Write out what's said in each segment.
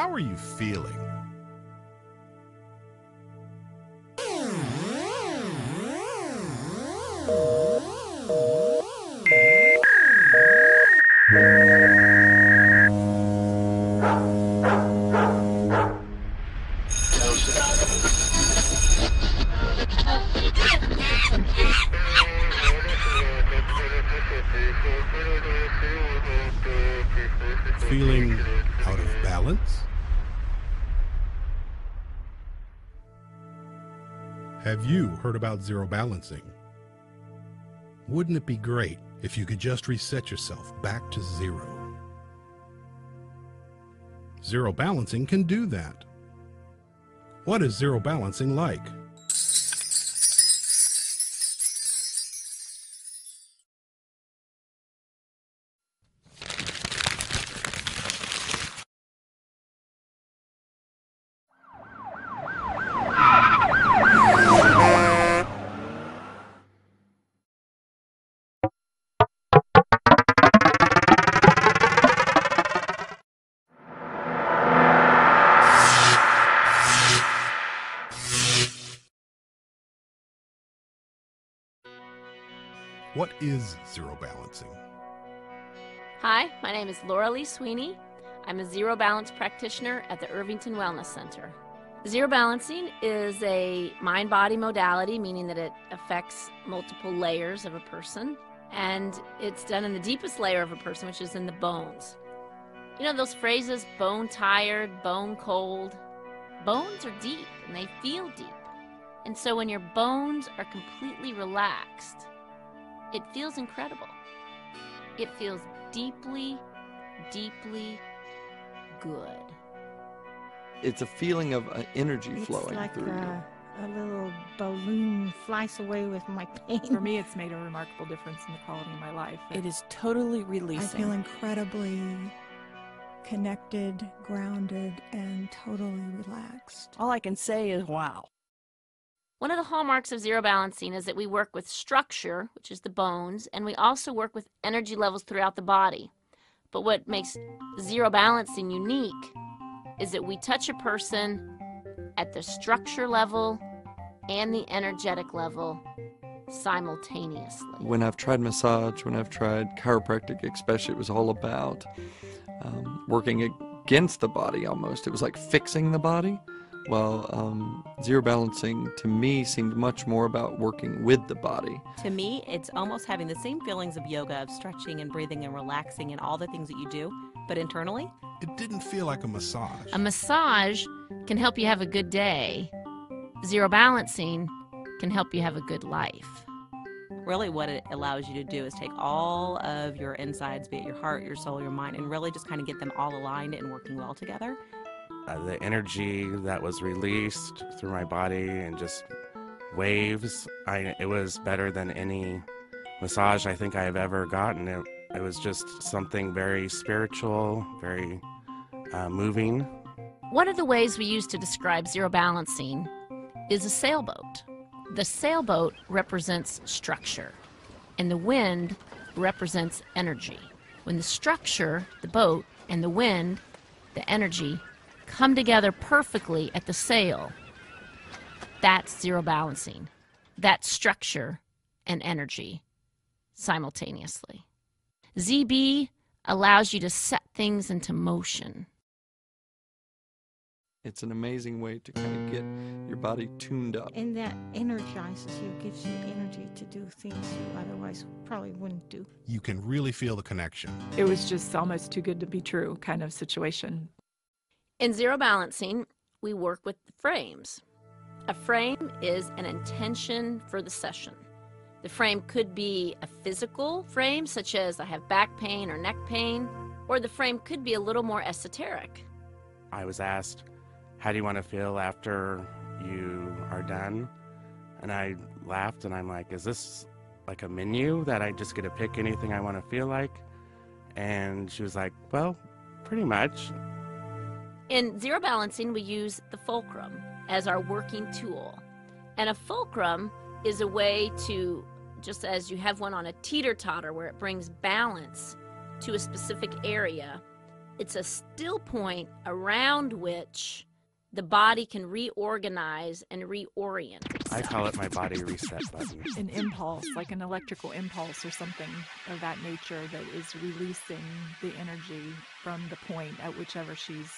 How are you feeling? Feeling out of balance? Have you heard about zero balancing? Wouldn't it be great if you could just reset yourself back to zero? Zero balancing can do that. What is zero balancing like? What is zero balancing? Hi, my name is Laura Lee Sweeney. I'm a zero balance practitioner at the Irvington Wellness Center. Zero balancing is a mind-body modality, meaning that it affects multiple layers of a person, and it's done in the deepest layer of a person, which is in the bones. You know those phrases, bone tired, bone cold? Bones are deep, and they feel deep. And so when your bones are completely relaxed, it feels incredible. It feels deeply, deeply good. It's a feeling of energy flowing like through you. A little balloon flies away with my pain. For me, it's made a remarkable difference in the quality of my life. It is totally I releasing. feel incredibly connected, grounded, and totally relaxed. All I can say is wow. One of the hallmarks of zero balancing is that we work with structure, which is the bones, and we also work with energy levels throughout the body. But what makes zero balancing unique is that we touch a person at the structure level and the energetic level simultaneously. When I've tried massage, when I've tried chiropractic, especially, it was all about working against the body almost. It was like fixing the body. Well, zero balancing to me seemed much more about working with the body. To me, it's almost having the same feelings of yoga, of stretching and breathing and relaxing and all the things that you do, but internally. It didn't feel like a massage. A massage can help you have a good day. Zero balancing can help you have a good life. Really what it allows you to do is take all of your insides, be it your heart, your soul, your mind, and really just kind of get them all aligned and working well together. The energy that was released through my body and just waves, it was better than any massage I think I have ever gotten. It was just something very spiritual, very moving. One of the ways we use to describe zero balancing is a sailboat. The sailboat represents structure, and the wind represents energy. When the structure, the boat, and the wind, the energy, come together perfectly at the sail, that's zero balancing. That's structure and energy simultaneously. ZB allows you to set things into motion. It's an amazing way to kind of get your body tuned up. And that energizes you, gives you energy to do things you otherwise probably wouldn't do. You can really feel the connection. It was just almost too good to be true kind of situation. In zero balancing, we work with frames. A frame is an intention for the session. The frame could be a physical frame, such as I have back pain or neck pain, or the frame could be a little more esoteric. I was asked, how do you want to feel after you are done? And I laughed and I'm like, is this like a menu that I just get to pick anything I want to feel like? And she was like, well, pretty much. In zero balancing, we use the fulcrum as our working tool. And a fulcrum is a way to, just as you have one on a teeter-totter where it brings balance to a specific area, It's a still point around which the body can reorganize and reorient itself. I call it my body reset button. An impulse, like an electrical impulse or something of that nature that is releasing the energy from the point at whichever she's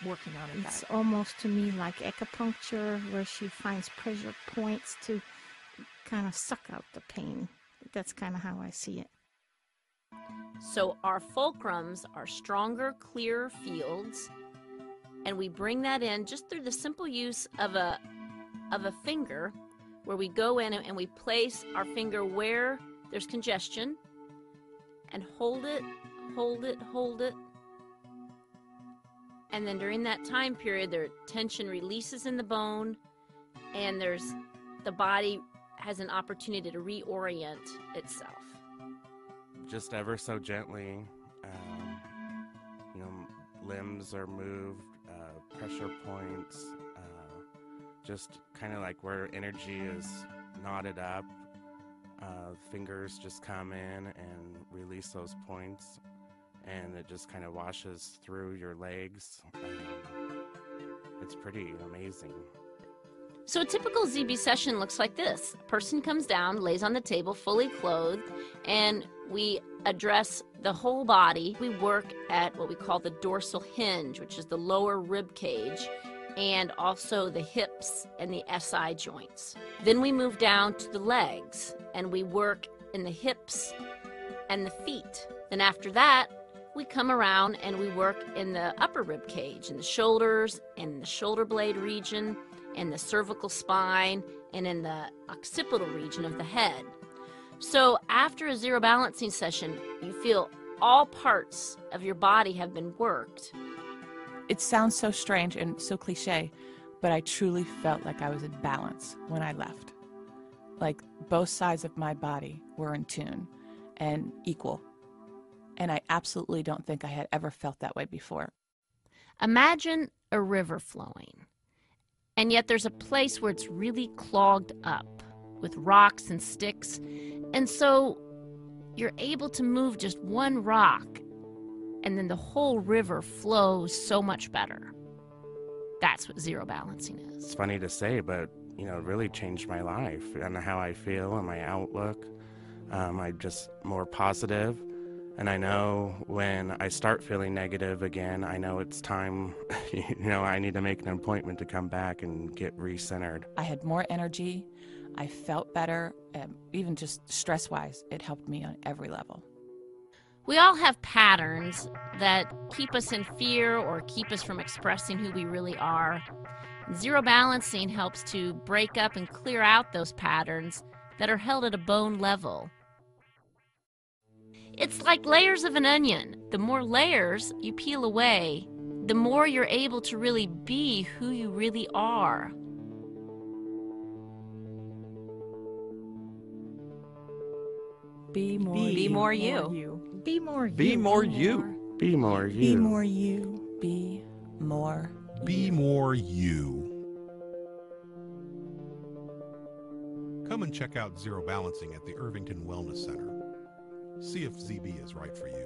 working on it. It's almost to me like acupuncture, where she finds pressure points to kind of suck out the pain. That's kind of how I see it. So our fulcrums are stronger, clearer fields, and we bring that in just through the simple use of a finger, where we go in and we place our finger where there's congestion and hold it, hold it, hold it. And then during that time period, their tension releases in the bone, and the body has an opportunity to reorient itself. Just ever so gently, limbs are moved, pressure points, just kind of like where energy is knotted up. Fingers just come in and release those points, and it just kind of washes through your legs. It's pretty amazing. So a typical ZB session looks like this. A person comes down, lays on the table, fully clothed, and we address the whole body. We work at what we call the dorsal hinge, which is the lower rib cage, and also the hips and the SI joints. Then we move down to the legs, and we work in the hips and the feet. Then after that, we come around and we work in the upper rib cage, in the shoulders, and the shoulder blade region, and the cervical spine, and in the occipital region of the head. So after a zero balancing session, you feel all parts of your body have been worked. It sounds so strange and so cliche, but I truly felt like I was in balance when I left. Like both sides of my body were in tune and equal. And I absolutely don't think I had ever felt that way before. Imagine a river flowing, and yet there's a place where it's really clogged up with rocks and sticks, and so you're able to move just one rock, and then the whole river flows so much better. That's what zero balancing is. It's funny to say, but it really changed my life and how I feel and my outlook. I'm just more positive. And I know when I start feeling negative again, I know it's time, I need to make an appointment to come back and get recentered. I had more energy. I felt better. Even just stress-wise, it helped me on every level. We all have patterns that keep us in fear or keep us from expressing who we really are. Zero balancing helps to break up and clear out those patterns that are held at a bone level. It's like layers of an onion. The more layers you peel away, the more you're able to really be who you really are. Be more Be you. more you. Be more you. Be more you. Be more you. Be more you. Be more Be more you. Come and check out Zero Balancing at the Irvington Wellness Center. See if ZB is right for you.